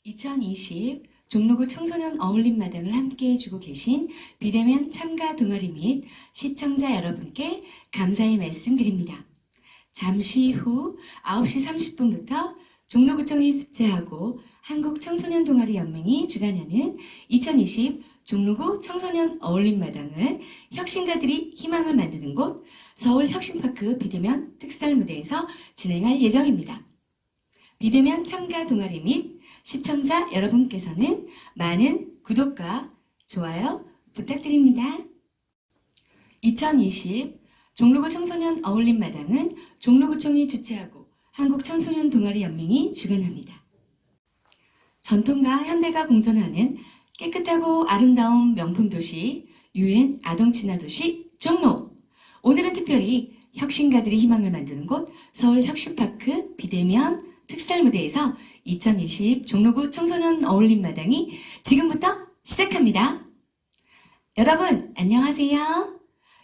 2020 종로구 청소년 어울림마당을 함께 해주고 계신 비대면 참가 동아리 및 시청자 여러분께 감사의 말씀드립니다. 잠시 후 9시 30분부터 종로구청이 주최하고 한국청소년동아리연맹이 주관하는 2020 종로구 청소년 어울림마당은 혁신가들이 희망을 만드는 곳 서울혁신파크 비대면 특설무대에서 진행할 예정입니다. 비대면 참가 동아리 및 시청자 여러분께서는 많은 구독과 좋아요 부탁드립니다. 2020 종로구 청소년 어울림마당은 종로구청이 주최하고 한국청소년동아리연맹이 주관합니다. 전통과 현대가 공존하는 깨끗하고 아름다운 명품 도시, 유엔 아동 친화 도시 종로. 오늘은 특별히 혁신가들이 희망을 만드는 곳 서울혁신파크 비대면 특설무대에서 2020 종로구 청소년 어울림마당이 지금부터 시작합니다. 여러분 안녕하세요.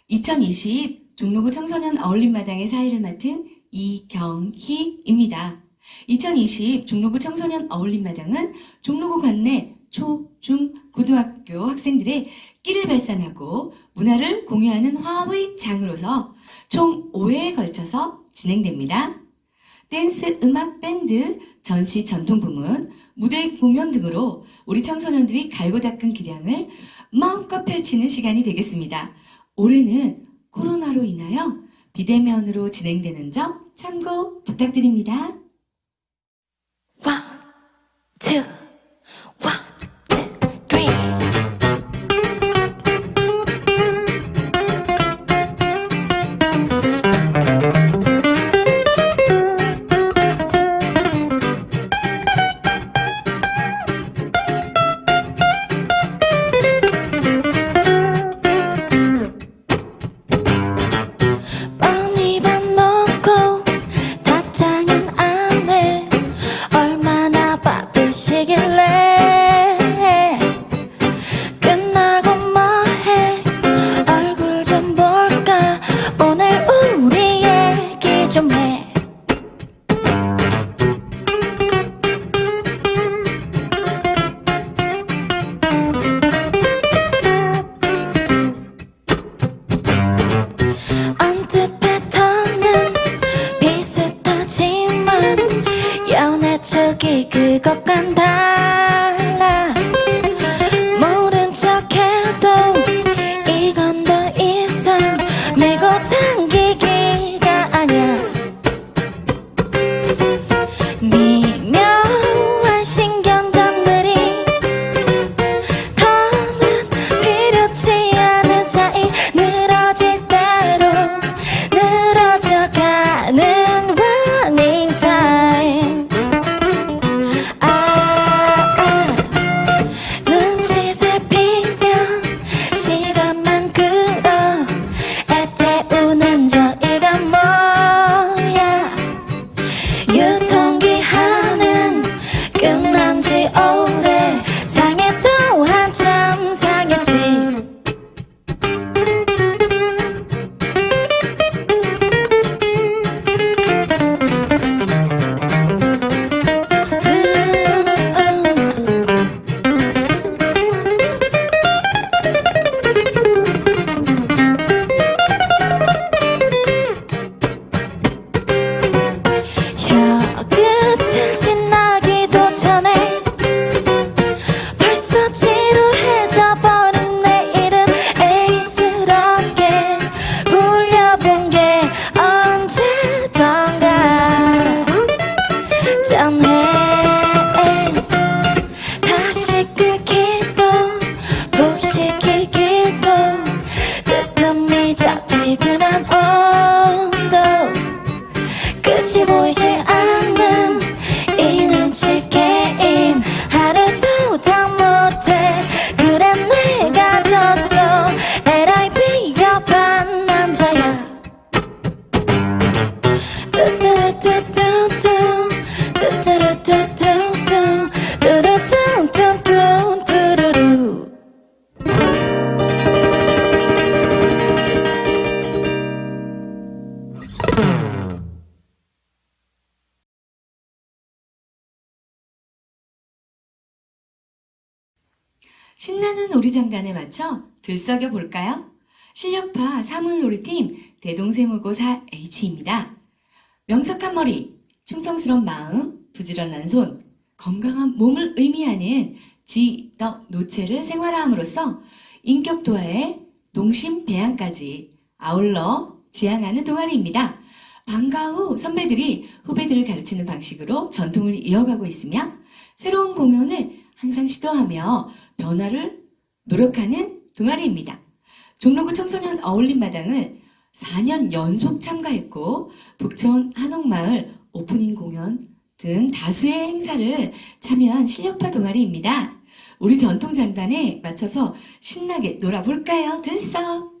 2020 종로구 청소년 어울림마당의 사회를 맡은 이경희입니다. 2020 종로구 청소년 어울림마당은 종로구 관내 초, 중, 고등학교 학생들의 끼를 발산하고 문화를 공유하는 화합의 장으로서 총 5회에 걸쳐서 진행됩니다. 댄스, 음악, 밴드, 전시, 전통 부문, 무대 공연 등으로 우리 청소년들이 갈고 닦은 기량을 마음껏 펼치는 시간이 되겠습니다. 올해는 코로나로 인하여 비대면으로 진행되는 점 참고 부탁드립니다. 1, 2, 1, 2, 3. 뻔히 봐놓고 답장은 안 해. 얼마나 바쁘시길래. 끝나고 뭐해. 얼굴 좀 볼까. 오늘 우리 얘기 좀 해. 언뜻 패턴은 비슷하지만 연애 쪽이 그것과는 달라. 모른 척해도 이건 더 이상 밀고 당기기가 아니야. 미묘한 신경전들이 더는 필요치 않은 사이 늘어질 대로 늘어져가는 running time. 눈치 살피며 시간만 끌어 애태우는 저희가 뭐야. 유통기한은 끝난 지 오래. 상해도 한참 상했지. 혀끝을 지나기도 전에 벌써 지루해져 버린 내 이름 에이스럽게 불려본 게 언제던가 전에. 다시 끓기도 푹 식히기도 뜨뜻미적지근한 온도 끝이 보이지 않는 이 눈치 게임 하루도 더 못해. 그래 내가 졌어. 에라이 비겁한 남자야. 뚜뚜뚜뚜뚜 뚜뚜뚜뚜뚜 뚜루뚜뚜뚜 뚜루루. 신나는 오리장단에 맞춰 들썩여 볼까요? 실력파 사물놀이팀 대동세무고 4H입니다. 명석한 머리, 충성스러운 마음, 부지런한 손, 건강한 몸을 의미하는 지덕 노체를 생활화함으로써 인격 도하에 농심 배양까지 아울러 지향하는 동아리입니다. 방과 후 선배들이 후배들을 가르치는 방식으로 전통을 이어가고 있으며 새로운 공연을 항상 시도하며 변화를 노력하는 동아리입니다. 종로구 청소년 어울림마당을 4년 연속 참가했고 북촌 한옥마을 오프닝 공연 등 다수의 행사를 참여한 실력파 동아리입니다. 우리 전통 장단에 맞춰서 신나게 놀아볼까요? 들썩!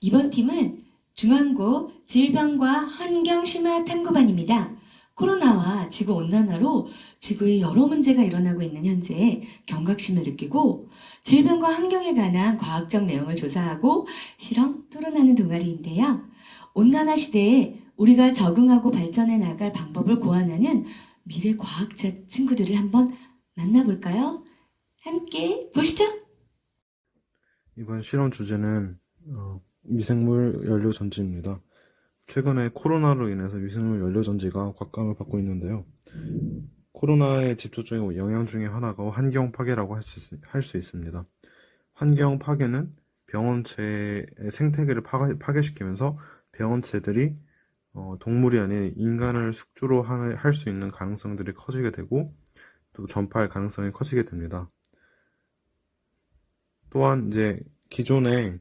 이번 팀은 중앙고 질병과 환경심화탐구반입니다. 코로나와 지구온난화로 지구에 여러 문제가 일어나고 있는 현재에 경각심을 느끼고 질병과 환경에 관한 과학적 내용을 조사하고 실험, 토론하는 동아리인데요. 온난화 시대에 우리가 적응하고 발전해 나갈 방법을 고안하는 미래 과학자 친구들을 한번 만나볼까요? 함께 보시죠. 이번 실험 주제는 미생물 연료 전지입니다. 최근에 코로나로 인해서 미생물 연료 전지가 곽감을 받고 있는데요. 코로나의 직접적인 영향 중에 하나가 환경 파괴라고 할 수 있습니다. 환경 파괴는 병원체의 생태계를 파괴시키면서 병원체들이 동물이 아닌 인간을 숙주로 할 수 있는 가능성들이 커지게 되고 또 전파할 가능성이 커지게 됩니다. 또한 이제 기존에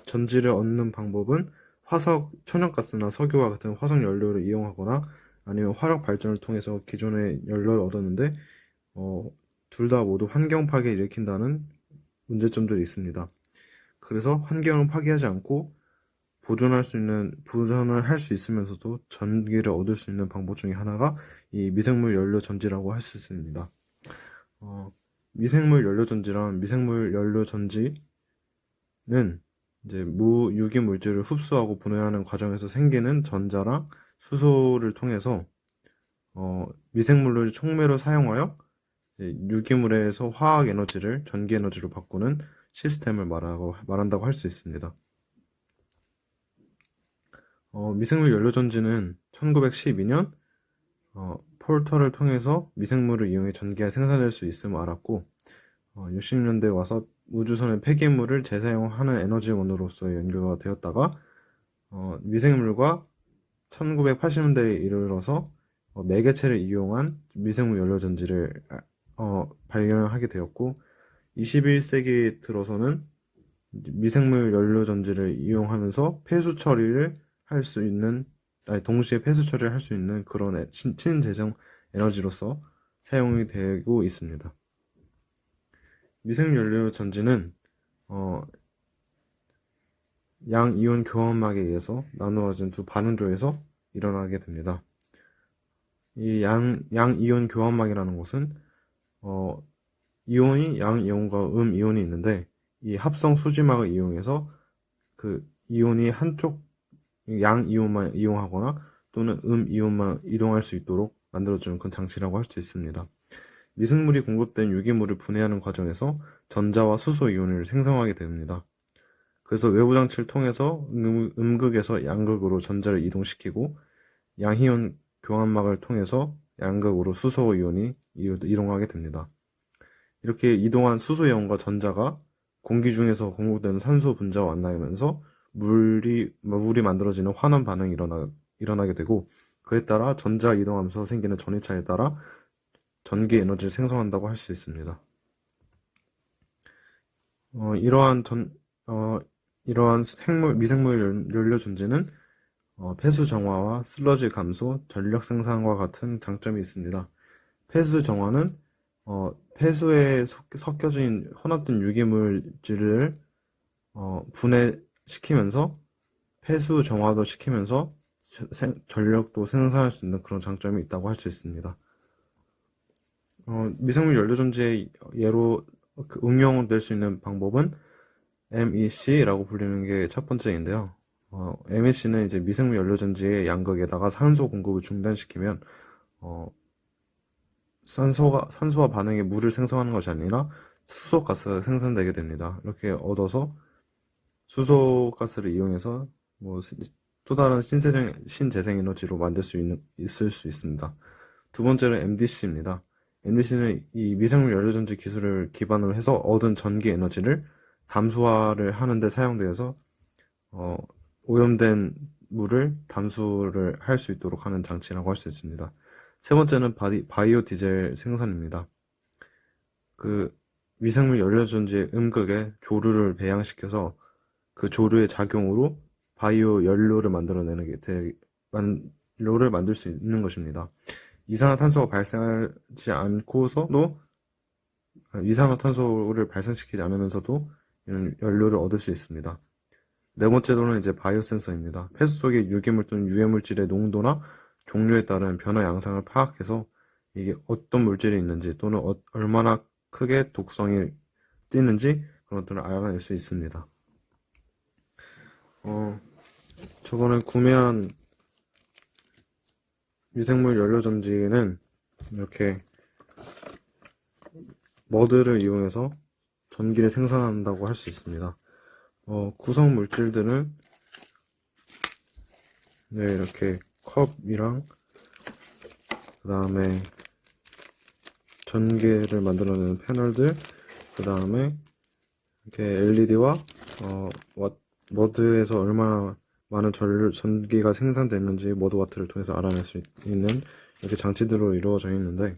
전지를 얻는 방법은 화석, 천연가스나 석유와 같은 화석 연료를 이용하거나 아니면 화력 발전을 통해서 기존의 연료를 얻었는데 둘 다 모두 환경 파괴를 일으킨다는 문제점들이 있습니다. 그래서 환경을 파괴하지 않고 보존을 할 수 있으면서도 전기를 얻을 수 있는 방법 중에 하나가 이 미생물 연료 전지라고 할 수 있습니다. 미생물 연료 전지란 미생물 연료 전지는 이제 유기 물질을 흡수하고 분해하는 과정에서 생기는 전자랑 수소를 통해서 미생물을 촉매로 사용하여 유기물에서 화학 에너지를 전기 에너지로 바꾸는 시스템을 말한다고 할 수 있습니다. 미생물 연료 전지는 1912년 폴터를 통해서 미생물을 이용해 전기가 생산될 수 있음을 알았고 60년대에 와서 우주선의 폐기물을 재사용하는 에너지원으로서의 연구가 되었다가 미생물과 1980년대에 이르러서 매개체를 이용한 미생물 연료 전지를 발견하게 되었고 21세기 들어서는 미생물 연료 전지를 이용하면서 폐수 처리를 할 수 있는 동시에 폐수 처리를 할 수 있는 그런 친재생 에너지로서 사용이 되고 있습니다. 미생물 연료 전지는 양이온 교환막에 의해서 나누어진 두 반응조에서 일어나게 됩니다. 이 양이온 교환막이라는 것은 이온이 양이온과 음이온이 있는데 이 합성 수지막을 이용해서 그 이온이 한쪽 양이온만 이용하거나 또는 음이온만 이동할 수 있도록 만들어주는 그런 장치라고 할 수 있습니다. 미생물이 공급된 유기물을 분해하는 과정에서 전자와 수소 이온을 생성하게 됩니다. 그래서 외부 장치를 통해서 음극에서 양극으로 전자를 이동시키고 양이온 교환막을 통해서 양극으로 수소 이온이 이동하게 됩니다. 이렇게 이동한 수소 이온과 전자가 공기 중에서 공급되는 산소 분자와 만나면서 물이 만들어지는 환원 반응이 일어나게 되고 그에 따라 전자가 이동하면서 생기는 전위차에 따라 전기 에너지를 생성한다고 할 수 있습니다. 이러한 미생물 연료 전지는 폐수 정화와 슬러지 감소, 전력 생산과 같은 장점이 있습니다. 폐수 정화는 폐수에 섞여진 혼합된 유기물질을 분해시키면서 폐수 정화도 시키면서 전력도 생산할 수 있는 그런 장점이 있다고 할 수 있습니다. 미생물 연료 전지의 예로 응용될 수 있는 방법은 MEC라고 불리는 게 첫 번째인데요. MEC는 이제 미생물 연료 전지의 양극에다가 산소 공급을 중단시키면 산소와 반응해 물을 생성하는 것이 아니라 수소가스가 생산되게 됩니다. 이렇게 얻어서 수소가스를 이용해서 또 다른 신재생 에너지로 만들 수 있을 수 있습니다. 두 번째는 MDC입니다. MDC는 이 미생물 연료전지 기술을 기반으로 해서 얻은 전기 에너지를 담수화를 하는데 사용되어서 오염된 물을 담수를 할 수 있도록 하는 장치라고 할 수 있습니다. 세 번째는 바이오 디젤 생산입니다. 그 미생물 연료전지의 음극에 조류를 배양시켜서 그 조류의 작용으로 바이오 연료를 만들 수 있는 것입니다. 이산화탄소가 발생하지 않고서도 이산화탄소를 발생시키지 않으면서도 이런 연료를 얻을 수 있습니다. 네 번째로는 이제 바이오 센서입니다. 폐수 속의 유기물 또는 유해물질의 농도나 종류에 따른 변화 양상을 파악해서 이게 어떤 물질이 있는지 또는 얼마나 크게 독성이 찌는지 그런 것들을 알아낼 수 있습니다. 저번에 구매한 미생물 연료 전지는 이렇게 머드를 이용해서 전기를 생산한다고 할 수 있습니다. 구성 물질들은 네, 이렇게 컵이랑 그 다음에 전기를 만들어내는 패널들, 그 다음에 이렇게 LED와 머드에서 얼마나 많은 전기가 생산됐는지 머드와트를 통해서 알아낼 수 있는 이렇게 장치들로 이루어져 있는데,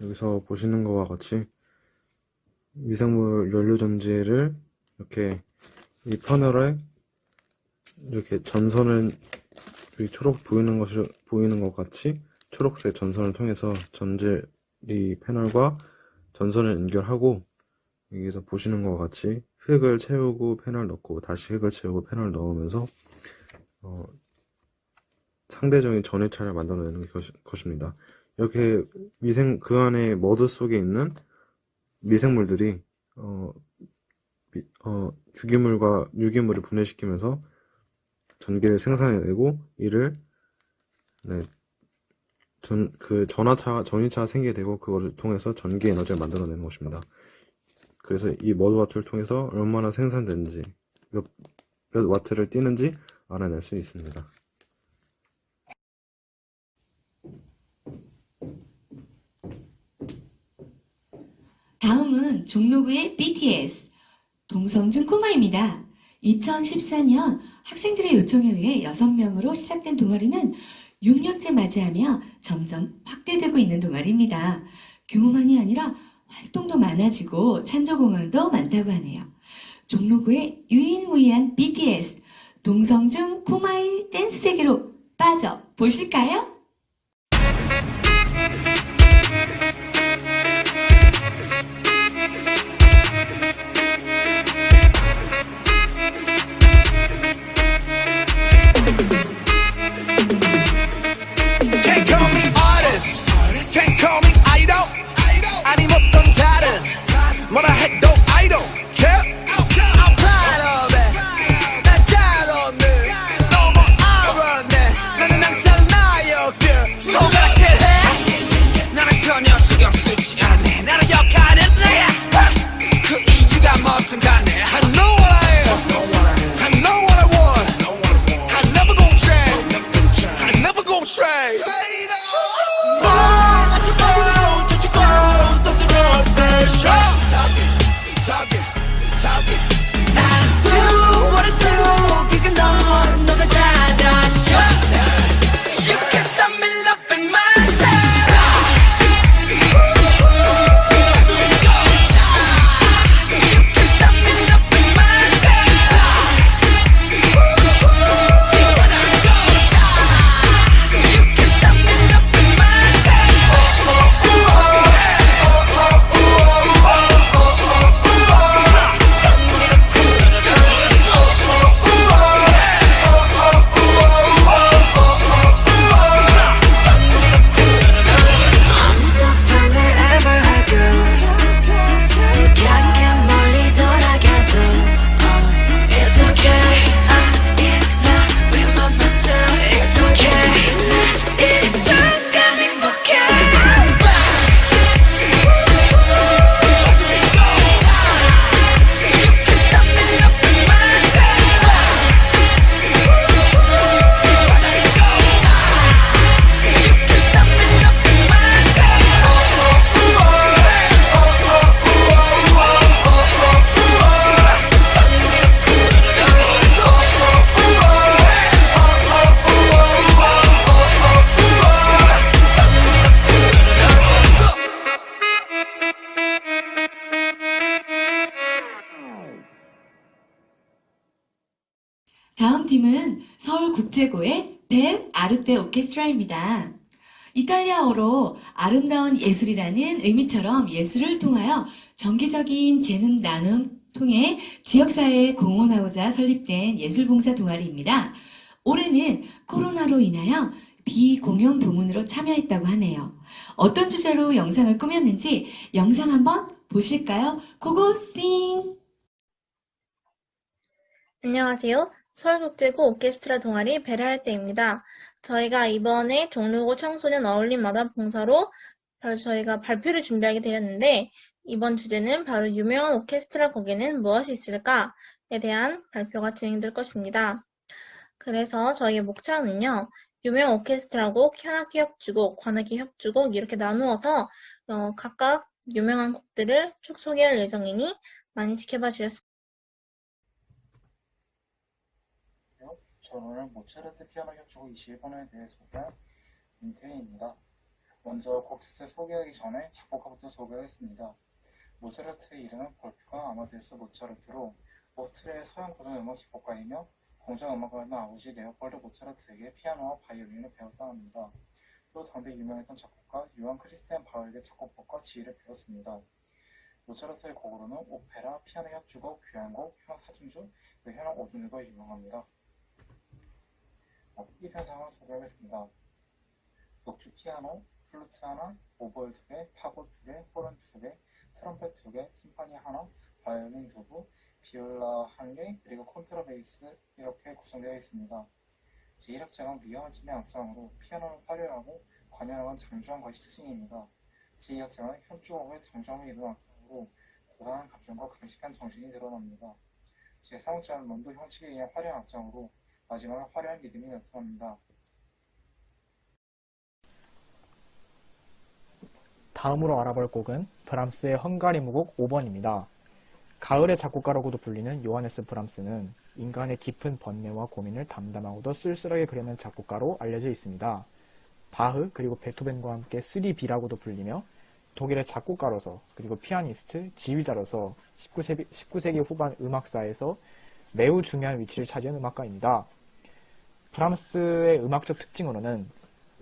여기서 보시는 것과 같이 미생물 연료 전지를 이렇게 이 패널에 이렇게 전선을 여기 초록 보이는 것 같이 초록색 전선을 통해서 이 패널과 전선을 연결하고, 여기서 보시는 것과 같이 흙을 채우고 패널 넣고 다시 흙을 채우고 패널 넣으면서 상대적인 전해차를 만들어내는 것입니다. 이렇게 그 안에 머드 속에 있는 미생물들이 유기물을 분해시키면서 전기를 생산해내고, 이를 전위차가 생기게 되고, 그거를 통해서 전기 에너지를 만들어내는 것입니다. 그래서 이 머드와트를 통해서 얼마나 생산되는지, 몇 와트를 띄는지 알아낼 수 있습니다. 다음은 종로구의 BTS, 동성중 꼬마입니다. 2014년 학생들의 요청에 의해 6명으로 시작된 동아리는 6년째 맞이하며 점점 확대되고 있는 동아리입니다. 규모만이 아니라 활동도 많아지고 찬조공항도 많다고 하네요. 종로구의 유일무이한 BTS, 동성중 꼬마의 댄스 세계로 빠져보실까요? Can't call me artist, can't call me idol. 아니 어떤 다른 뭐라 해도 I don't care. I'm proud of it. 난 잘 없네. 너무 알았네. 나는 항상 나였길. 손가락질 해. 나는 전혀 신경 쓰지 않네. 나는 역할은 내야. 그 이유가 뭐든 간에 I know what I am. I know what I want. I never gon' change. I never gon' trade. 다음 팀은 서울국제고의 벨 아르테 오케스트라입니다. 이탈리아어로 아름다운 예술이라는 의미처럼 예술을 통하여 정기적인 재능 나눔 통해 지역사회에 공헌하고자 설립된 예술봉사 동아리입니다. 올해는 코로나로 인하여 비공연 부문으로 참여했다고 하네요. 어떤 주제로 영상을 꾸몄는지 영상 한번 보실까요? 고고싱! 안녕하세요. 서울국제고 오케스트라 동아리 베라할때입니다. 저희가 이번에 종로구 청소년 어울림마당 봉사로 저희가 발표를 준비하게 되었는데 이번 주제는 바로 유명한 오케스트라 곡에는 무엇이 있을까에 대한 발표가 진행될 것입니다. 그래서 저희의 목차는요. 유명 오케스트라곡, 현악기 협주곡, 관악기 협주곡 이렇게 나누어서 각각 유명한 곡들을 쭉 소개할 예정이니 많이 지켜봐 주셨으면 저는 오늘 모차르트 피아노 협주곡 21번에 대해 소개할 민태희입니다. 먼저 곡 자체 소개하기 전에 작곡가부터 소개하겠습니다. 모차르트의 이름은 볼프강 아마데우스 모차르트로 오스트리아의 서양 고전음악 작곡가이며 공전음악가였던 아버지 레오폴드 모차르트에게 피아노와 바이올린을 배웠다 합니다. 또 당대 유명했던 작곡가 요한 크리스티안 바흐에게 작곡법과 지휘를 배웠습니다. 모차르트의 곡으로는 오페라, 피아노 협주곡, 교향곡, 현악 사중주, 그리고 현악 오중주가 유명합니다. 1편 상황을 소개하겠습니다. 녹주 피아노, 플루트 하나, 오보에 2개, 파고 2개, 호른 2개, 트럼펫 2개, 팀파니 하나, 바이올린 2부, 비올라 1개, 그리고 콘트라베이스 이렇게 구성되어 있습니다. 제1악장은 위험한 팀의 악장으로 피아노는 화려하고 관현악은 장주한 것이 특징입니다. 제2악장은 협주곡의 장주함을 이루는 악장으로 고단한 감정과 강직한 정신이 드러납니다. 제3악장은 론도 형식에 의한 화려한 악장으로 마지막은 화려한 리듬이 나타납니다. 다음으로 알아볼 곡은 브람스의 헝가리 무곡 5번입니다. 가을의 작곡가라고도 불리는 요하네스 브람스는 인간의 깊은 번뇌와 고민을 담담하고도 쓸쓸하게 그려낸 작곡가로 알려져 있습니다. 바흐 그리고 베토벤과 함께 3B라고도 불리며 독일의 작곡가로서 그리고 피아니스트, 지휘자로서 19세기 후반 음악사에서 매우 중요한 위치를 차지한 음악가입니다. 브람스의 음악적 특징으로는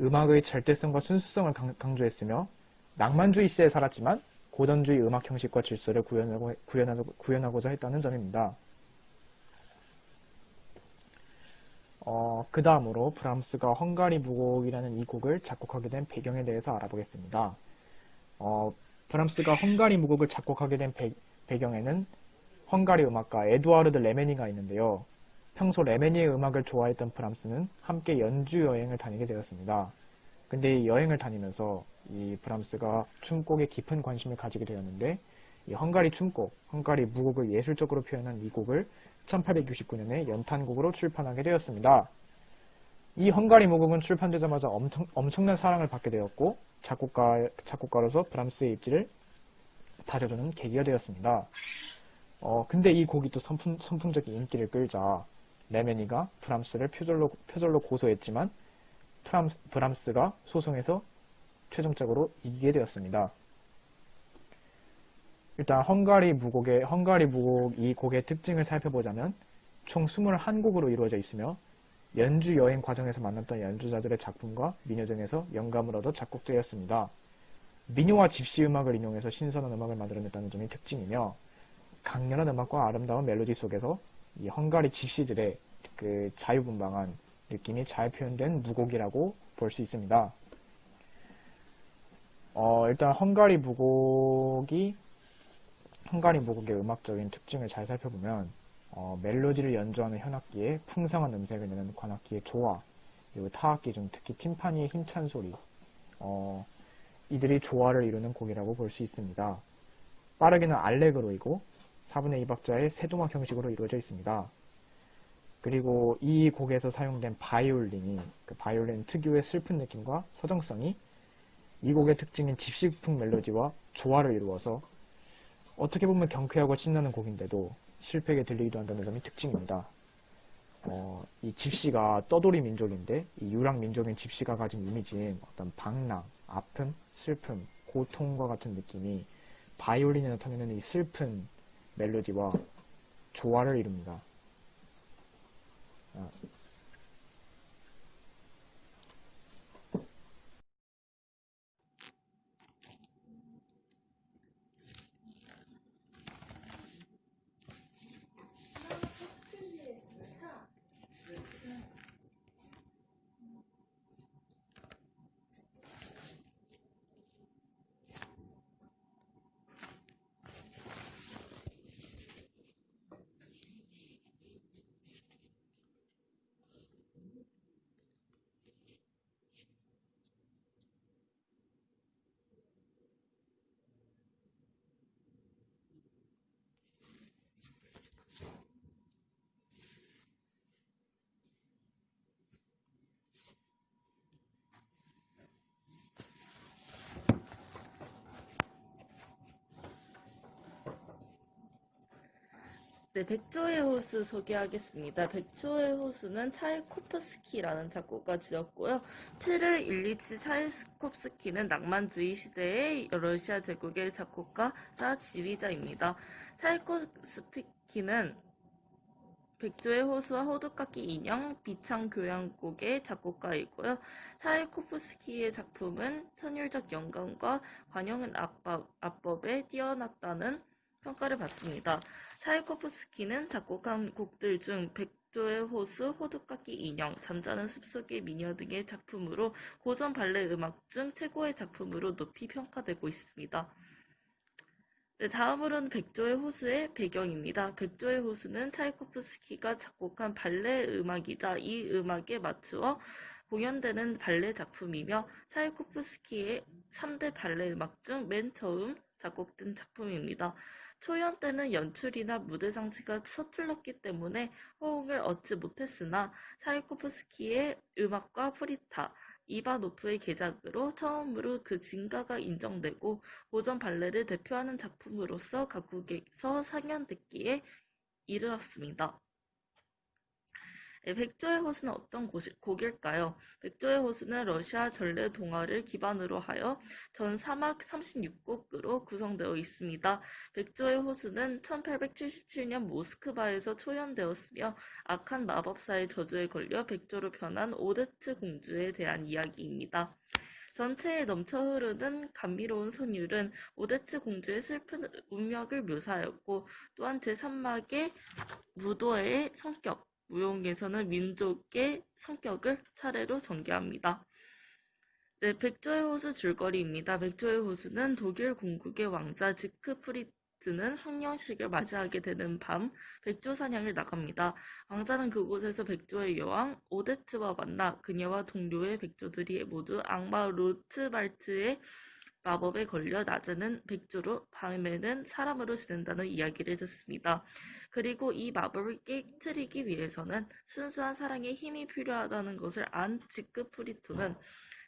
음악의 절대성과 순수성을 강조했으며 낭만주의 시대에 살았지만 고전주의 음악 형식과 질서를 구현하고자 했다는 점입니다. 그 다음으로 브람스가 헝가리 무곡이라는 이 곡을 작곡하게 된 배경에 대해서 알아보겠습니다. 브람스가 헝가리 무곡을 작곡하게 된 배경에는 헝가리 음악가 에두아르드 레메니가 있는데요. 평소 레메니의 음악을 좋아했던 브람스는 함께 연주 여행을 다니게 되었습니다. 근데 이 여행을 다니면서 이 브람스가 춤곡에 깊은 관심을 가지게 되었는데 이 헝가리 춤곡, 헝가리 무곡을 예술적으로 표현한 이 곡을 1869년에 연탄곡으로 출판하게 되었습니다. 이 헝가리 무곡은 출판되자마자 엄청난 사랑을 받게 되었고 작곡가로서 브람스의 입지를 다져주는 계기가 되었습니다. 근데 이 곡이 또 선풍적인 인기를 끌자 레메니가 브람스를 표절로 고소했지만 브람스가 소송에서 최종적으로 이기게 되었습니다. 일단 헝가리 무곡 이 곡의 특징을 살펴보자면 총 21곡으로 이루어져 있으며 연주 여행 과정에서 만났던 연주자들의 작품과 민요 등에서 영감을 얻어 작곡되었습니다. 민요와 집시 음악을 인용해서 신선한 음악을 만들어냈다는 점이 특징이며 강렬한 음악과 아름다운 멜로디 속에서 이 헝가리 집시들의 그 자유분방한 느낌이 잘 표현된 무곡이라고 볼 수 있습니다. 일단 헝가리 무곡의 음악적인 특징을 잘 살펴보면 멜로디를 연주하는 현악기에 풍성한 음색을 내는 관악기의 조화, 그리고 타악기 중 특히 팀파니의 힘찬 소리, 이들이 조화를 이루는 곡이라고 볼 수 있습니다. 빠르게는 알레그로이고 4분의 2박자의 세도막 형식으로 이루어져 있습니다. 그리고 이 곡에서 사용된 바이올린 특유의 슬픈 느낌과 서정성이 이 곡의 특징인 집시풍 멜로디와 조화를 이루어서 어떻게 보면 경쾌하고 신나는 곡인데도 슬프게 들리기도 한다는 점이 특징입니다. 이 집시가 떠돌이 민족인데 이 유랑 민족인 집시가 가진 이미지인 어떤 방랑, 아픔, 슬픔, 고통과 같은 느낌이 바이올린에 나타내는 이 슬픈 멜로디와 조화를 이룹니다. 네, 백조의 호수 소개하겠습니다. 백조의 호수는 차이코프스키라는 작곡가 지었고요. 키릴 일리치 차이코프스키는 낭만주의 시대의 러시아 제국의 작곡가자 지휘자입니다. 차이코프스키는 백조의 호수와 호두깎이 인형, 비창교향곡의 작곡가이고요. 차이코프스키의 작품은 천율적 영감과 관용은 악법에 뛰어났다는 평가를 받습니다. 차이코프스키는 작곡한 곡들 중 백조의 호수, 호두깎이 인형, 잠자는 숲속의 미녀 등의 작품으로 고전 발레 음악 중 최고의 작품으로 높이 평가되고 있습니다. 네, 다음으로는 백조의 호수의 배경입니다. 백조의 호수는 차이코프스키가 작곡한 발레 음악이자 이 음악에 맞추어 공연되는 발레 작품이며 차이코프스키의 3대 발레 음악 중 맨 처음 작곡된 작품입니다. 초연 때는 연출이나 무대 장치가 서툴렀기 때문에 호응을 얻지 못했으나 차이코프스키의 음악과 프리타, 이바노프의 개작으로 처음으로 그 진가가 인정되고 고전 발레를 대표하는 작품으로서 각국에서 상연됐기에 이르렀습니다. 네, 백조의 호수는 어떤 곡일까요? 백조의 호수는 러시아 전래 동화를 기반으로 하여 전 사막 36곡으로 구성되어 있습니다. 백조의 호수는 1877년 모스크바에서 초연되었으며 악한 마법사의 저주에 걸려 백조로 변한 오데트 공주에 대한 이야기입니다. 전체에 넘쳐 흐르는 감미로운 선율은 오데트 공주의 슬픈 운명을 묘사하였고 또한 제3막의 무도의 성격, 무용에서는 민족의 성격을 차례로 전개합니다. 네, 백조의 호수 줄거리입니다. 백조의 호수는 독일 공국의 왕자 지크프리트는 성년식을 맞이하게 되는 밤 백조 사냥을 나갑니다. 왕자는 그곳에서 백조의 여왕 오데트와 만나 그녀와 동료의 백조들이 모두 악마 로트발트의 마법에 걸려 낮에는 백조로 밤에는 사람으로 지낸다는 이야기를 듣습니다. 그리고 이 마법을 깨뜨리기 위해서는 순수한 사랑의 힘이 필요하다는 것을 안 지크프리트는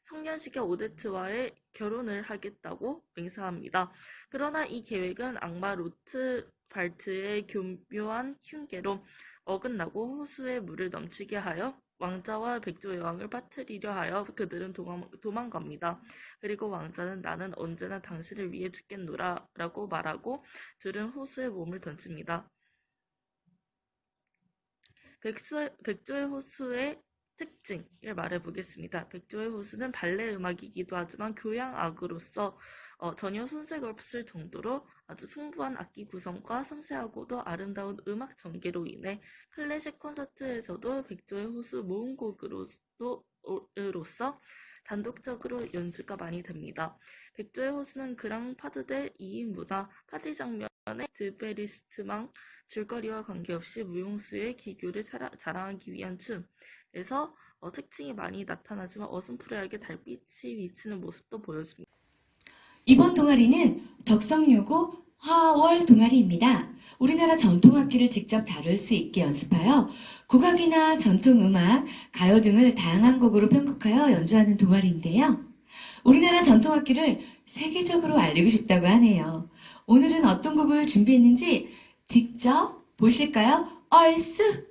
성년식의 오데트와의 결혼을 하겠다고 맹세합니다. 그러나 이 계획은 악마 로트발트의 교묘한 흉계로 어긋나고 호수에 물을 넘치게 하여 왕자와 백조 여왕을 빠뜨리려 하여 그들은 도망갑니다. 그리고 왕자는 나는 언제나 당신을 위해 죽겠노라 라고 말하고 둘은 호수에 몸을 던집니다. 백조의 호수의 특징을 말해보겠습니다. 백조의 호수는 발레 음악이기도 하지만 교향악으로서 전혀 손색이 없을 정도로 아주 풍부한 악기 구성과 섬세하고도 아름다운 음악 전개로 인해 클래식 콘서트에서도 백조의 호수 모음곡으로서 단독적으로 연주가 많이 됩니다. 백조의 호수는 그랑 파드대 2인 문화, 파티 장면의 드베리스트망, 줄거리와 관계없이 무용수의 기교를 자랑하기 위한 춤에서 특징이 많이 나타나지만 어슴푸레하게 달빛이 비치는 모습도 보여줍니다. 이번 동아리는 덕성여고 화월 동아리입니다. 우리나라 전통악기를 직접 다룰 수 있게 연습하여 국악이나 전통음악, 가요 등을 다양한 곡으로 편곡하여 연주하는 동아리인데요. 우리나라 전통악기를 세계적으로 알리고 싶다고 하네요. 오늘은 어떤 곡을 준비했는지 직접 보실까요? 얼쑤!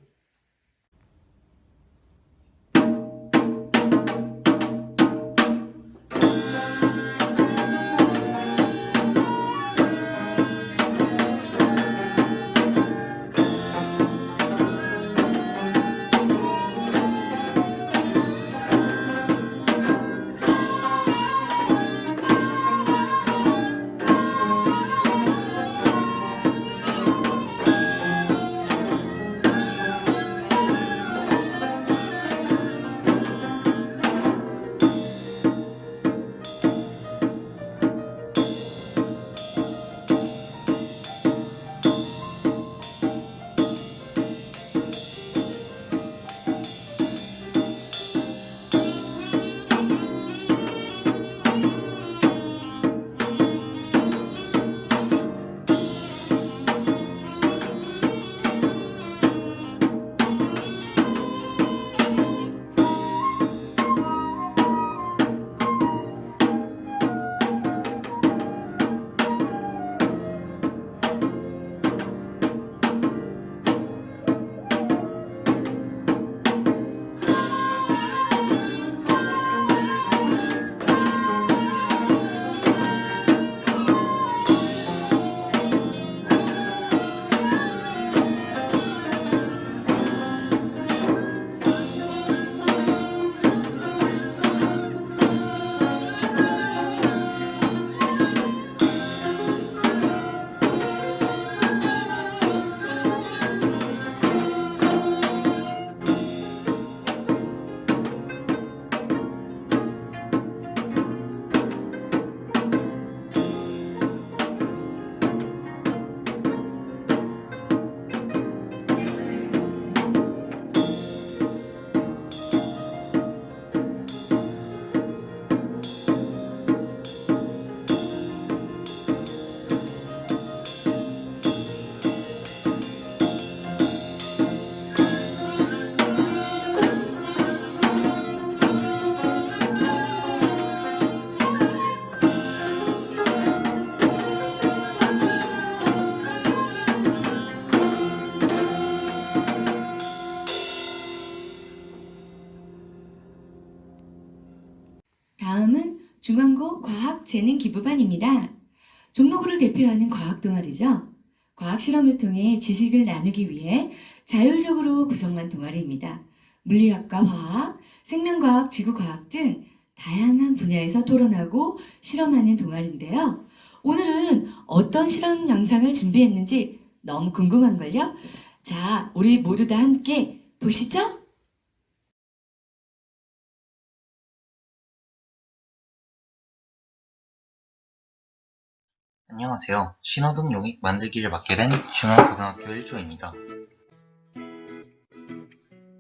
중앙고 과학재능기부반입니다. 종로구를 대표하는 과학 동아리죠. 과학 실험을 통해 지식을 나누기 위해 자율적으로 구성한 동아리입니다. 물리학과 화학, 생명과학, 지구과학 등 다양한 분야에서 토론하고 실험하는 동아리인데요. 오늘은 어떤 실험 영상을 준비했는지 너무 궁금한걸요? 자, 우리 모두 다 함께 보시죠. 안녕하세요. 신호등 용액 만들기를 맡게 된 중앙고등학교 1조입니다.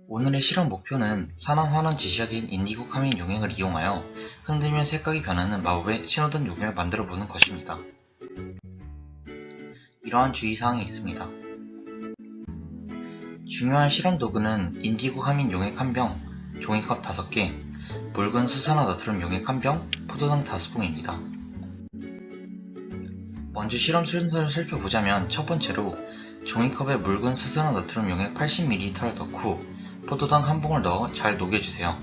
오늘의 실험 목표는 산화환원 지시약인 인디고 카민 용액을 이용하여 흔들면 색깔이 변하는 마법의 신호등 용액을 만들어보는 것입니다. 이러한 주의사항이 있습니다. 중요한 실험 도구는 인디고 카민 용액 1병, 종이컵 5개, 묽은 수산화 나트륨 용액 1병, 포도당 5봉입니다. 먼저 실험 순서를 살펴보자면 첫 번째로 종이컵에 묽은 수산화 나트륨 용액 80ml를 넣고 포도당 1봉을 넣어 잘 녹여주세요.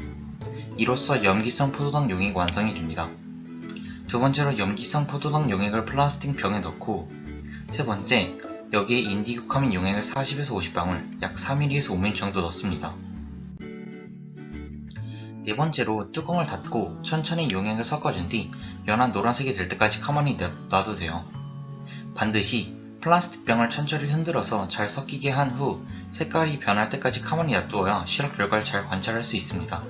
이로써 염기성 포도당 용액 완성이 됩니다. 두 번째로 염기성 포도당 용액을 플라스틱 병에 넣고 세 번째, 여기에 인디고 카민 용액을 40에서 50방울, 약 4mm에서 5mm 정도 넣습니다. 네 번째로 뚜껑을 닫고 천천히 용액을 섞어준 뒤 연한 노란색이 될 때까지 가만히 놔두세요. 반드시 플라스틱 병을 천천히 흔들어서 잘 섞이게 한 후 색깔이 변할 때까지 가만히 놔두어야 실험 결과를 잘 관찰할 수 있습니다.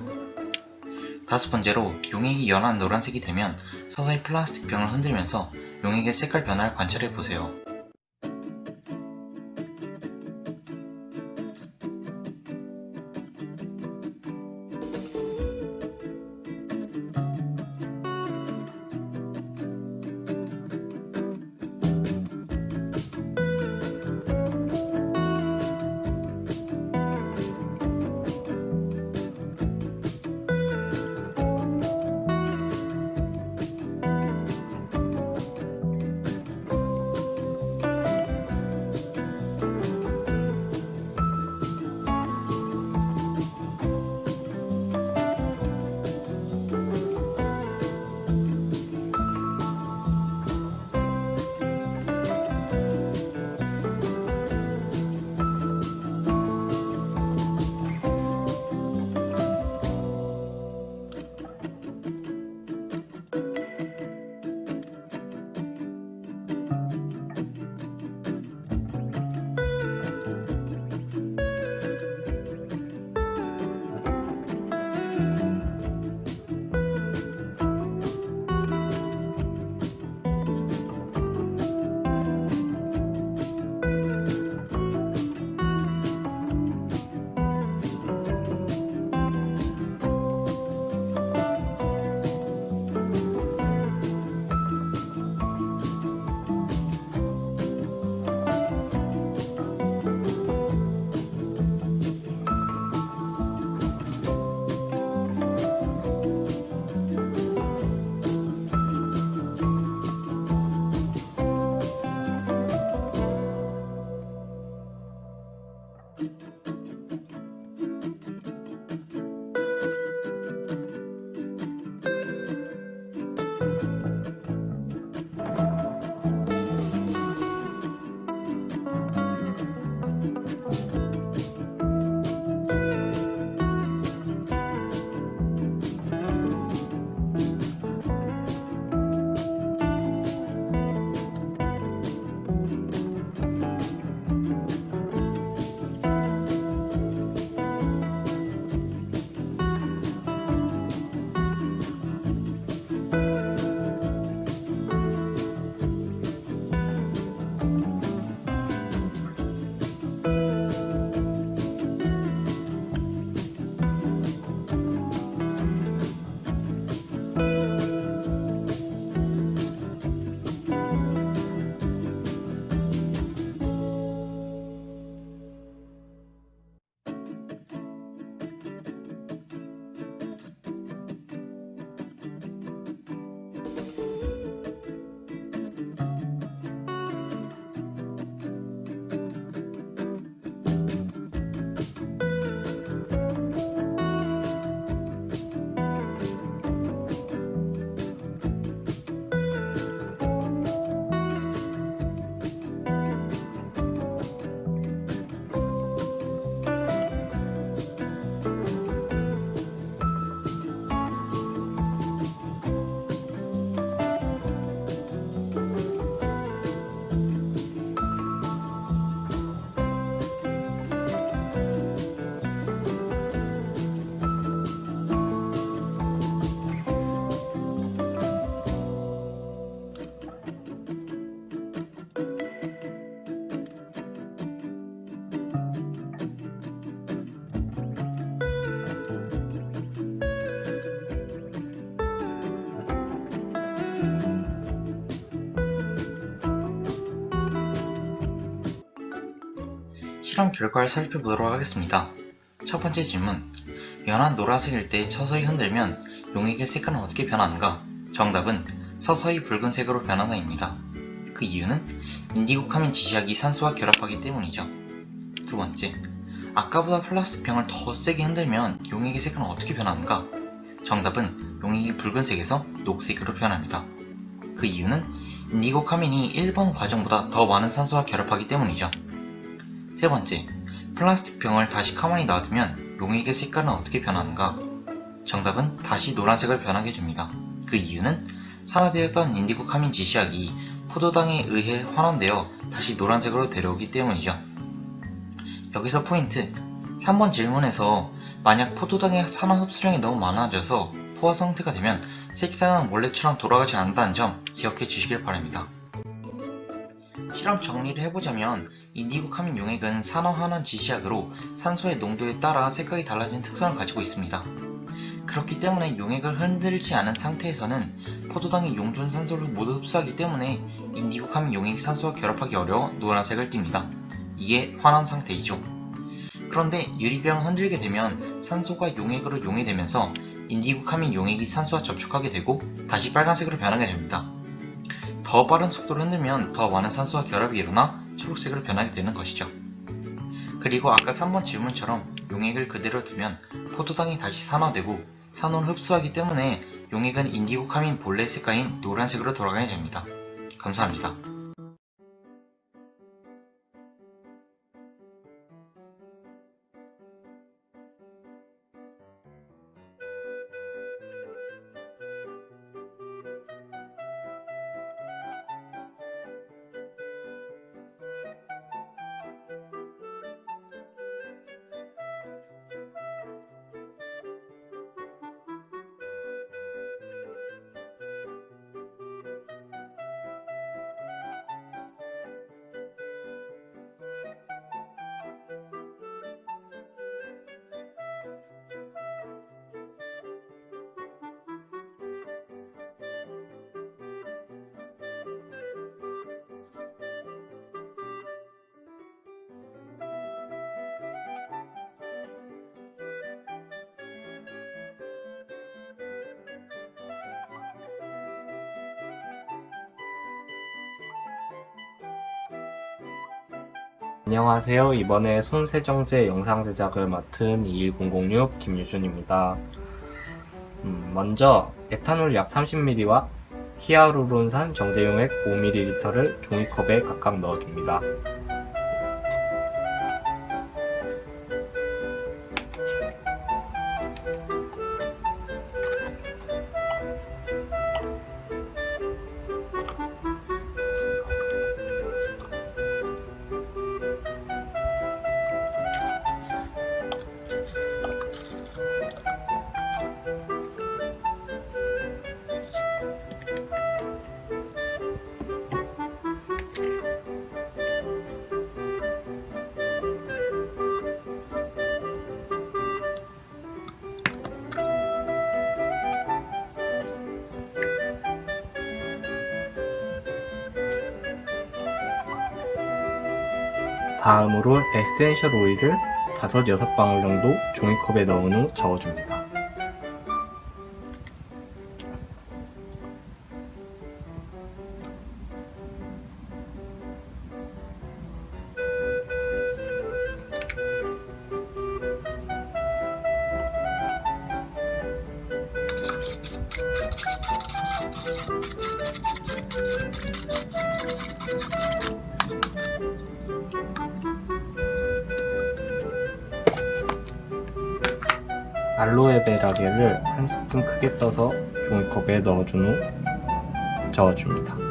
다섯 번째로 용액이 연한 노란색이 되면 서서히 플라스틱 병을 흔들면서 용액의 색깔 변화를 관찰해 보세요. 실험 결과를 살펴보도록 하겠습니다. 첫 번째 질문. 연한 노란색일 때 서서히 흔들면 용액의 색깔은 어떻게 변하는가? 정답은 서서히 붉은색으로 변한다입니다. 그 이유는 인디고 카민 지시약이 산소와 결합하기 때문이죠. 두 번째. 아까보다 플라스틱 병을 더 세게 흔들면 용액의 색깔은 어떻게 변하는가? 정답은 용액이 붉은색에서 녹색으로 변합니다. 그 이유는 인디고 카민이 1번 과정보다 더 많은 산소와 결합하기 때문이죠. 세 번째, 플라스틱 병을 다시 가만히 놔두면 용액의 색깔은 어떻게 변하는가? 정답은 다시 노란색을 변하게 됩니다. 그 이유는 산화되었던 인디고 카민 지시약이 포도당에 의해 환원되어 다시 노란색으로 데려오기 때문이죠. 여기서 포인트, 3번 질문에서 만약 포도당의 산화 흡수량이 너무 많아져서 포화 상태가 되면 색상은 원래처럼 돌아가지 않는다는 점 기억해 주시길 바랍니다. 실험 정리를 해보자면 인디고 카민 용액은 산화 환원 지시약으로 산소의 농도에 따라 색깔이 달라진 특성을 가지고 있습니다. 그렇기 때문에 용액을 흔들지 않은 상태에서는 포도당이 용존 산소를 모두 흡수하기 때문에 인디고 카민 용액이 산소와 결합하기 어려워 노란색을 띱니다. 이게 환원 상태이죠. 그런데 유리병을 흔들게 되면 산소가 용액으로 용해되면서 인디고 카민 용액이 산소와 접촉하게 되고 다시 빨간색으로 변하게 됩니다. 더 빠른 속도로 흔들면 더 많은 산소와 결합이 일어나 초록색으로 변하게 되는 것이죠. 그리고 아까 3번 질문처럼 용액을 그대로 두면 포도당이 다시 산화되고 산호를 흡수하기 때문에 용액은 인디고 카민 본래 색깔인 노란색으로 돌아가게 됩니다. 감사합니다. 안녕하세요. 이번에 손세정제 영상 제작을 맡은 21006 김유준입니다. 먼저 에탄올 약 30ml와 히아루론산 정제용액 5ml를 종이컵에 각각 넣어줍니다. 다음으로 에센셜 오일을 5-6방울 정도 종이컵에 넣은 후 저어줍니다. 알로에베라겔을 1스푼 크게 떠서 종이컵에 넣어준 후 저어줍니다.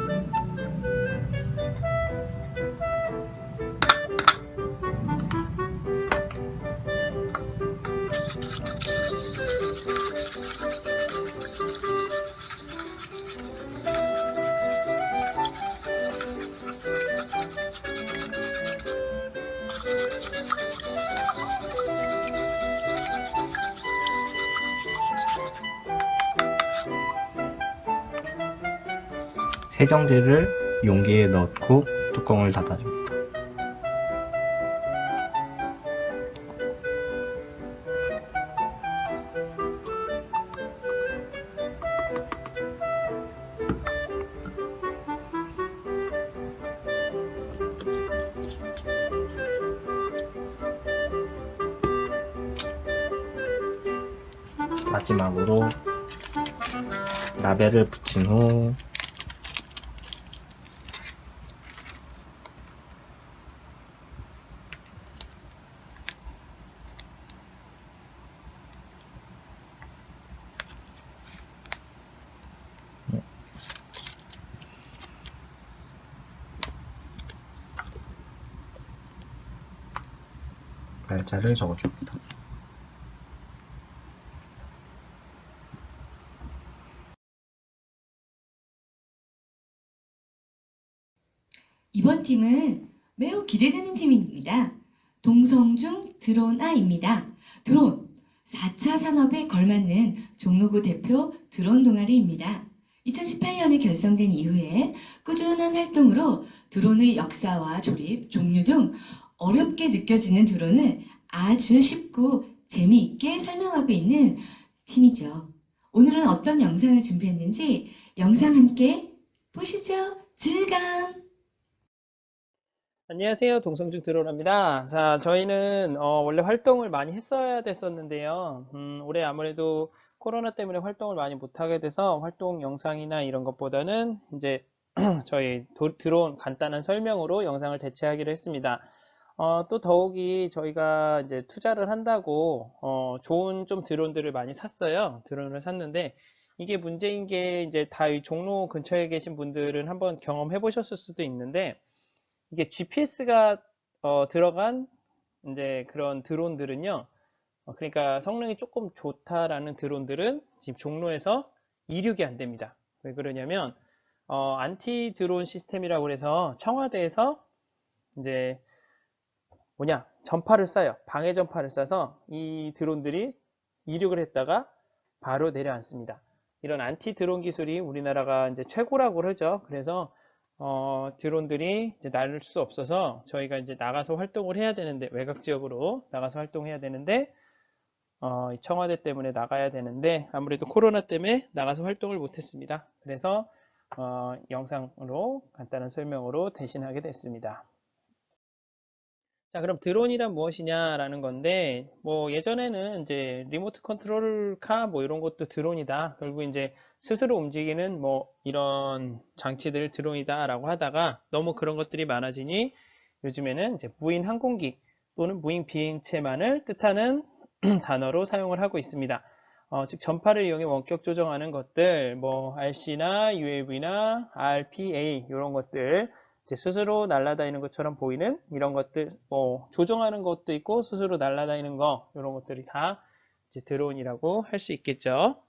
세정제를 용기에 넣고 뚜껑을 닫아줍니다. 마지막으로 라벨을 붙인 후 날짜를 적어줍니다. 이번 팀은 매우 기대되는 팀입니다. 동성중 드론아입니다. 드론, 4차 산업에 걸맞는 종로구 대표 드론 동아리입니다. 2018년에 결성된 이후에 꾸준한 활동으로 드론의 역사와 조립, 종류 등 어렵게 느껴지는 드론을 아주 쉽고 재미있게 설명하고 있는 팀이죠. 오늘은 어떤 영상을 준비했는지 영상 함께 보시죠. 즐감! 안녕하세요. 동성중 드론입니다. 자, 저희는 원래 활동을 많이 했어야 됐었는데요. 올해 아무래도 코로나 때문에 활동을 많이 못하게 돼서 활동 영상이나 이런 것보다는 이제 저희 드론 간단한 설명으로 영상을 대체하기로 했습니다. 또 더욱이 저희가 이제 투자를 한다고 좋은 좀 드론들을 많이 샀어요. 드론을 샀는데 이게 문제인 게 이제 다 이 종로 근처에 계신 분들은 한번 경험해 보셨을 수도 있는데 이게 GPS가 들어간 이제 그런 드론들은요. 그러니까 성능이 조금 좋다라는 드론들은 지금 종로에서 이륙이 안 됩니다. 왜 그러냐면 안티 드론 시스템이라고 해서 청와대에서 이제 전파를 쏴요. 방해 전파를 쏴서 이 드론들이 이륙을 했다가 바로 내려앉습니다. 이런 안티 드론 기술이 우리나라가 이제 최고라고 그러죠. 그래서 드론들이 이제 날릴 수 없어서 저희가 이제 나가서 활동을 해야 되는데, 외곽 지역으로 나가서 활동해야 되는데 청와대 때문에 나가야 되는데 아무래도 코로나 때문에 나가서 활동을 못했습니다. 그래서 영상으로 간단한 설명으로 대신하게 됐습니다. 자, 그럼 드론이란 무엇이냐라는 건데, 뭐 예전에는 이제 리모트 컨트롤 카 뭐 이런 것도 드론이다. 결국 이제 스스로 움직이는 뭐 이런 장치들 드론이다라고 하다가 너무 그런 것들이 많아지니 요즘에는 이제 무인 항공기 또는 무인 비행체만을 뜻하는 단어로 사용을 하고 있습니다. 즉 전파를 이용해 원격 조정하는 것들, 뭐 RC나 UAV나 RPA 이런 것들, 이제 스스로 날아다니는 것처럼 보이는 이런 것들, 뭐 조종하는 것도 있고 스스로 날아다니는 거, 이런 것들이 다 이제 드론이라고 할 수 있겠죠.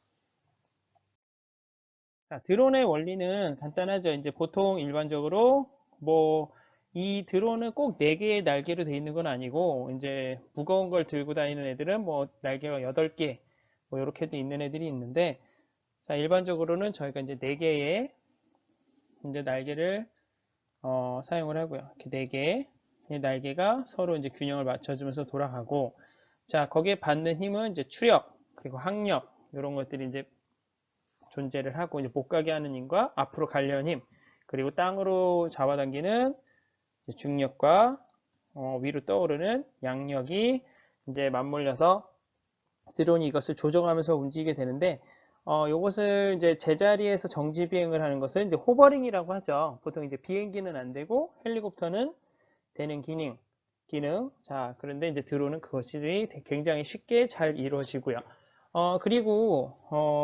자, 드론의 원리는 간단하죠. 이제 보통 일반적으로 뭐 이 드론은 꼭 4개의 날개로 되어 있는 건 아니고, 이제 무거운 걸 들고 다니는 애들은 뭐 날개가 8개 뭐 이렇게도 있는 애들이 있는데, 자, 일반적으로는 저희가 이제 4개의 이제 날개를 사용을 하고요. 이렇게 4개의 날개가 서로 이제 균형을 맞춰주면서 돌아가고, 자, 거기에 받는 힘은 이제 추력, 그리고 항력, 이런 것들이 이제 존재를 하고, 이제 못 가게 하는 힘과 앞으로 가려는 힘, 그리고 땅으로 잡아당기는 중력과 위로 떠오르는 양력이 이제 맞물려서 드론이 이것을 조정하면서 움직이게 되는데, 요것을 이제 제자리에서 정지 비행을 하는 것을 이제 호버링이라고 하죠. 보통 이제 비행기는 안 되고 헬리콥터는 되는 기능. 자, 그런데 이제 드론은 그것이 굉장히 쉽게 잘 이루어지고요. 그리고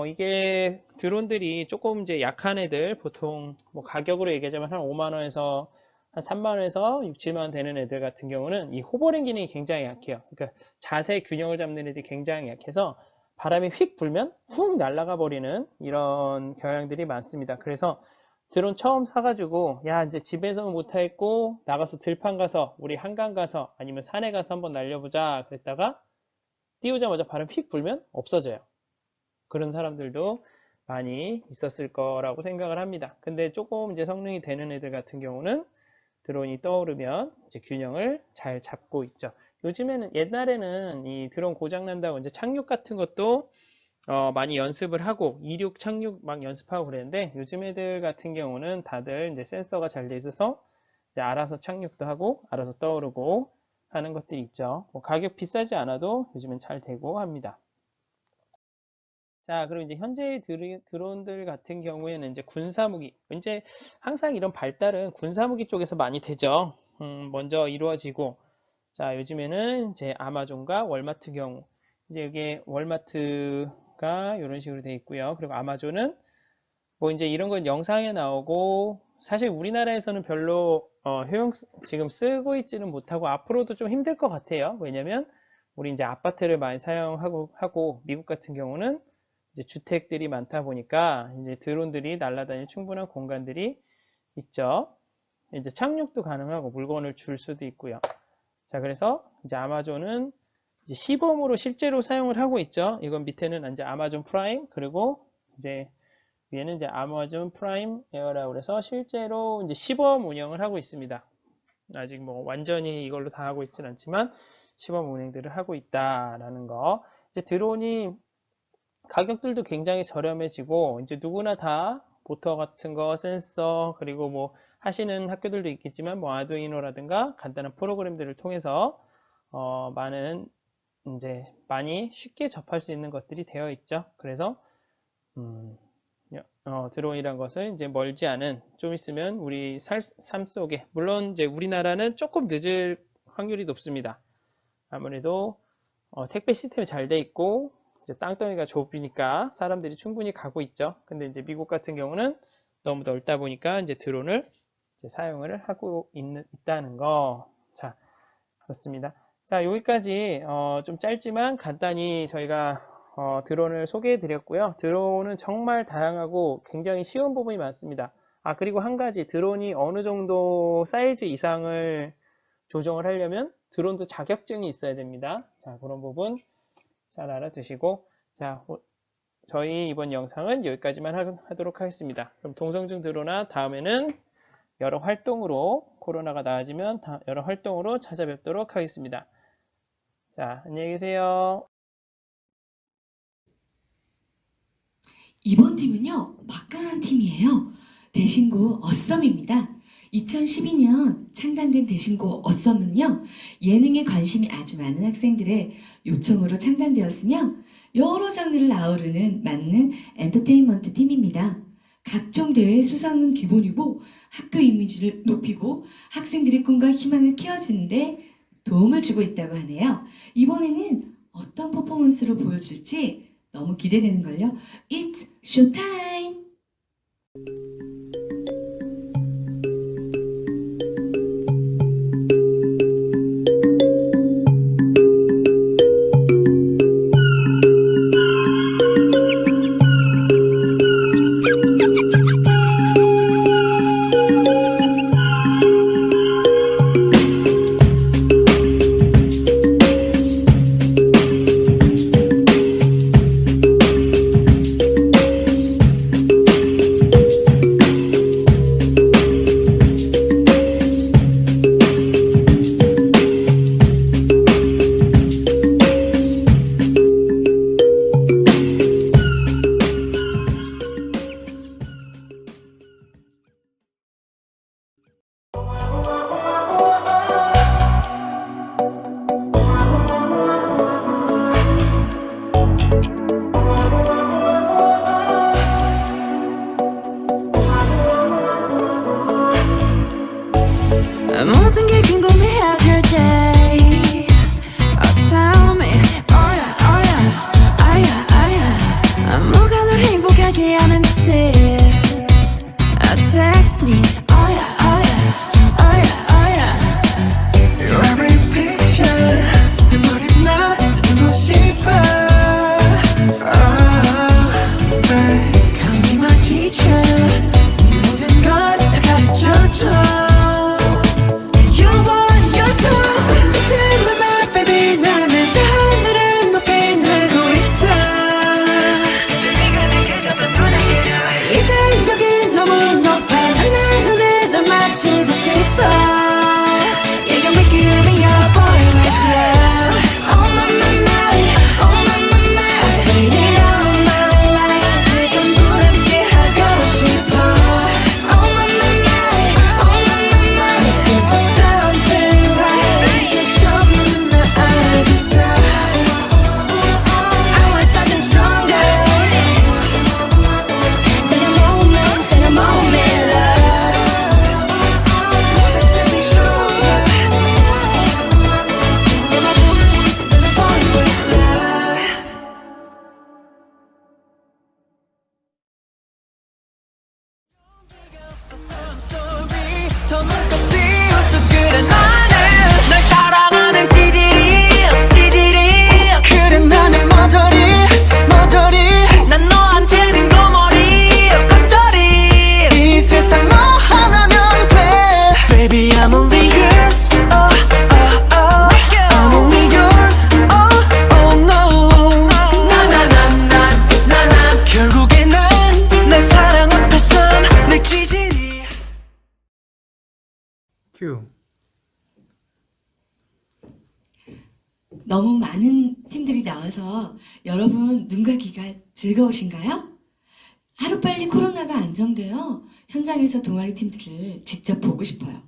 이게 드론들이 조금 이제 약한 애들, 보통 뭐 가격으로 얘기하자면 한 5만 원에서 한 3만 원에서 6, 7만 원 되는 애들 같은 경우는 이 호버링 기능이 굉장히 약해요. 그러니까 자세 균형을 잡는 애들이 굉장히 약해서 바람이 휙 불면 훅 날아가 버리는 이런 경향들이 많습니다. 그래서 드론 처음 사가지고 야, 이제 집에서는 못하겠고 나가서 들판 가서, 우리 한강 가서, 아니면 산에 가서 한번 날려보자 그랬다가 띄우자마자 바람 휙 불면 없어져요. 그런 사람들도 많이 있었을 거라고 생각을 합니다. 근데 조금 이제 성능이 되는 애들 같은 경우는 드론이 떠오르면 이제 균형을 잘 잡고 있죠. 요즘에는, 옛날에는 이 드론 고장 난다고 이제 착륙 같은 것도 많이 연습을 하고 이륙 착륙 막 연습하고 그랬는데, 요즘 애들 같은 경우는 다들 이제 센서가 잘 돼 있어서 이제 알아서 착륙도 하고 알아서 떠오르고 하는 것들이 있죠. 뭐 가격 비싸지 않아도 요즘엔 잘 되고 합니다. 자, 그럼 이제 현재 드론들 같은 경우에는 이제 군사무기, 이제 항상 이런 발달은 군사무기 쪽에서 많이 되죠. 먼저 이루어지고, 자, 요즘에는 이제 아마존과 월마트 경우, 이제 여기에 월마트가 이런 식으로 되어 있고요. 그리고 아마존은 뭐 이제 이런 건 영상에 나오고, 사실 우리나라에서는 별로 지금 쓰고 있지는 못하고 앞으로도 좀 힘들 것 같아요. 왜냐면 우리 이제 아파트를 많이 사용하고 미국 같은 경우는 이제 주택들이 많다 보니까 이제 드론들이 날아다닐 충분한 공간들이 있죠. 이제 착륙도 가능하고 물건을 줄 수도 있고요. 자, 그래서 이제 아마존은 이제 시범으로 실제로 사용을 하고 있죠. 이건 밑에는 이제 아마존 프라임, 그리고 이제 위에는 이제 아마존 프라임 에어라고 해서 실제로 이제 시범 운영을 하고 있습니다. 아직 뭐 완전히 이걸로 다 하고 있지는 않지만 시범 운행들을 하고 있다라는 거. 이제 드론이 가격들도 굉장히 저렴해지고, 이제 누구나 다 모터 같은 거, 센서, 그리고 뭐 하시는 학교들도 있겠지만 뭐 아두이노라든가 간단한 프로그램들을 통해서 많이 쉽게 접할 수 있는 것들이 되어 있죠. 그래서 드론이란 것은 이제 멀지 않은, 좀 있으면 우리 삶 속에, 물론 이제 우리나라는 조금 늦을 확률이 높습니다. 아무래도 택배 시스템이 잘 돼 있고 이제 땅덩이가 좁으니까 사람들이 충분히 가고 있죠. 근데 이제 미국 같은 경우는 너무 넓다 보니까 이제 드론을 이제 사용을 하고 있다는 거. 자, 그렇습니다. 자, 여기까지 좀 짧지만 간단히 저희가 드론을 소개해 드렸고요. 드론은 정말 다양하고 굉장히 쉬운 부분이 많습니다. 아, 그리고 한 가지, 드론이 어느 정도 사이즈 이상을 조정을 하려면 드론도 자격증이 있어야 됩니다. 자, 그런 부분 잘 알아두시고, 자, 저희 이번 영상은 여기까지만 하도록 하겠습니다. 그럼 동성중 드론아, 다음에는 여러 활동으로, 코로나가 나아지면 여러 활동으로 찾아뵙도록 하겠습니다. 자, 안녕히 계세요. 이번 팀은요, 막강한 팀이에요. 대신고 어썸입니다. 2012년 창단된 대신고 어썸은요, 예능에 관심이 아주 많은 학생들의 요청으로 창단되었으며 여러 장르를 아우르는 많은 엔터테인먼트 팀입니다. 각종 대회 수상은 기본이고 학교 이미지를 높이고 학생들의 꿈과 희망을 키워주는데 도움을 주고 있다고 하네요. 이번에는 어떤 퍼포먼스를 보여줄지 너무 기대되는걸요. It's showtime! 너무 많은 팀들이 나와서 여러분 눈과 귀가 즐거우신가요? 하루빨리 코로나가 안정되어 현장에서 동아리 팀들을 직접 보고 싶어요.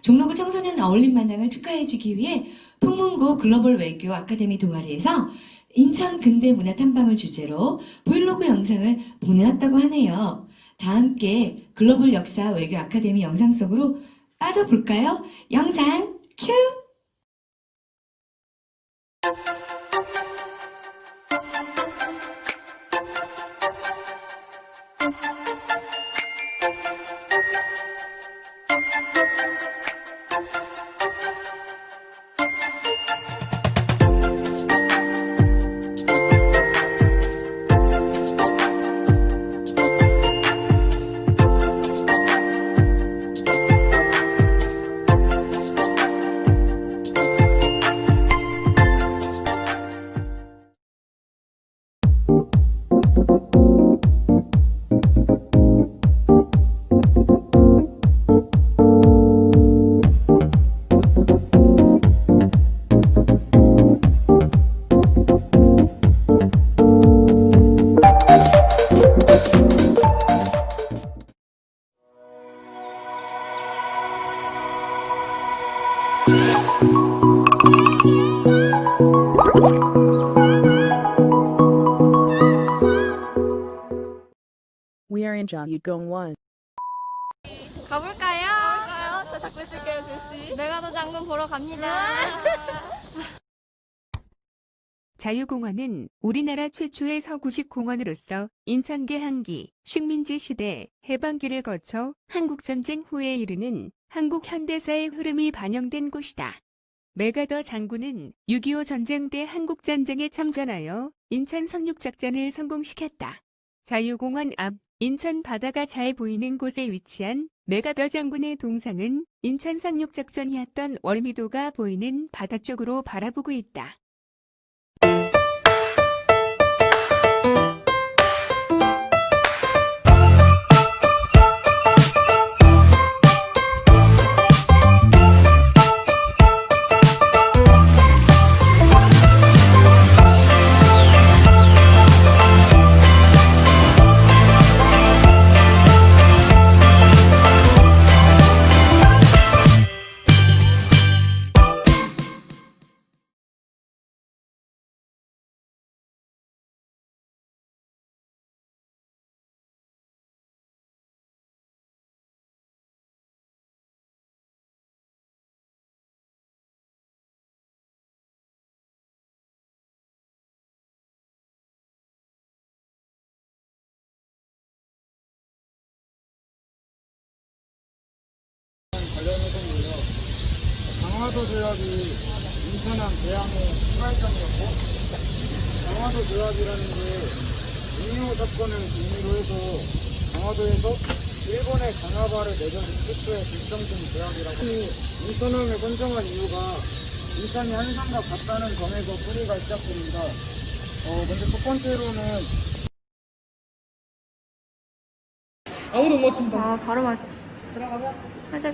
종로구 청소년 어울림마당을 축하해주기 위해 풍문고 글로벌 외교 아카데미 동아리에서 인천 근대 문화 탐방을 주제로 브이로그 영상을 보내왔다고 하네요. 다 함께 글로벌 역사 외교 아카데미 영상 속으로 빠져볼까요? 영상 큐! We are in Jangyeong 1. 가볼까요? 저 잡고 있을게요, 제시. 메가더 장군 보러 갑니다. 자유공원은 우리나라 최초의 서구식 공원으로서 인천계 한기, 식민지 시대, 해방기를 거쳐 한국전쟁 후에 이르는 한국 현대사의 흐름이 반영된 곳이다. 메가더 장군은 6.25 전쟁 때 한국전쟁에 참전하여 인천 상륙작전을 성공시켰다. 자유공원 앞 인천 바다가 잘 보이는 곳에 위치한 메가더 장군의 동상은 인천 상륙작전이었던 월미도가 보이는 바다 쪽으로 바라보고 있다. 강화도 조약이 인천항 대항해 출발점이었고, 강화도 조약이라는 게 6.25 사건을 계기로 해서 강화도에서 일본의 강화발을 내던 최초의 결정된 조약이라고. 인천항을 선정한 이유가 인천이 한산과 같다는 점에서 뿌리가 시작됩니다. 먼저 첫 번째로는 아무도 못 친다. 아, 바로 맞. 들어가자. 가자.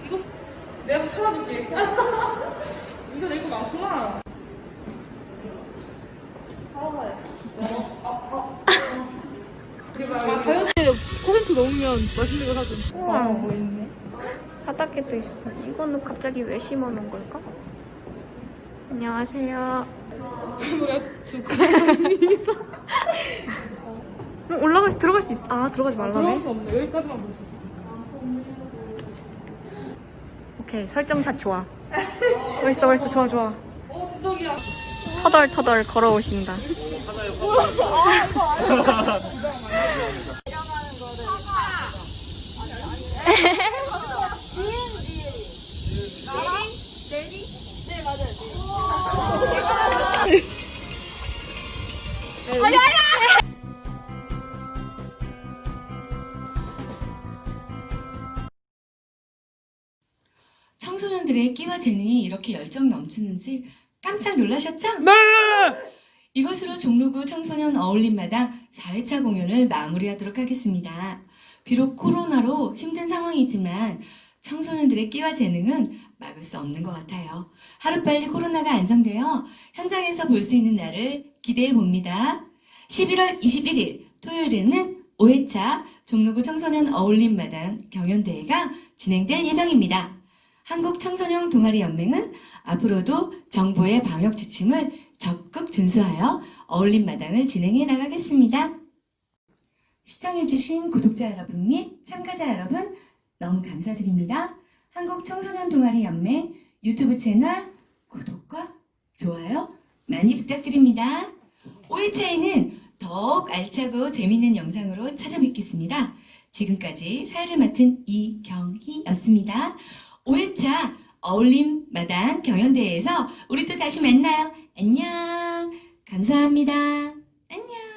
이거 내가 찾아줄게. 문제 낼 거 많구나. 자연스레 코멘트 넣으면 맛있는 거 사준. 우와, 보이네. 바닥에도 있어. 이거는 갑자기 왜 심어놓은 걸까? 안녕하세요. 뭐야, 줄까? 들어갈 수 있어. 아, 들어가지 말라네. 들어갈 수 없네. 여기까지만 볼 수 있어. 오케이, 설정샷 좋아. 벌써 좋아. 지적이야. 터덜 걸어오신다. 청소년들의 끼와 재능이 이렇게 열정 넘치는지 깜짝 놀라셨죠? 네! 이것으로 종로구 청소년 어울림마당 4회차 공연을 마무리하도록 하겠습니다. 비록 코로나로 힘든 상황이지만 청소년들의 끼와 재능은 막을 수 없는 것 같아요. 하루빨리 코로나가 안정되어 현장에서 볼 수 있는 날을 기대해 봅니다. 11월 21일 토요일에는 5회차 종로구 청소년 어울림마당 경연대회가 진행될 예정입니다. 한국청소년 동아리연맹은 앞으로도 정부의 방역 지침을 적극 준수하여 어울림마당을 진행해 나가겠습니다. 시청해주신 구독자 여러분 및 참가자 여러분 너무 감사드립니다. 한국청소년 동아리연맹 유튜브 채널 구독과 좋아요 많이 부탁드립니다. 5회차에는 더욱 알차고 재미있는 영상으로 찾아뵙겠습니다. 지금까지 사회를 맡은 이경희였습니다. 5회차 어울림마당 경연대회에서 우리 또 다시 만나요. 안녕. 감사합니다. 안녕.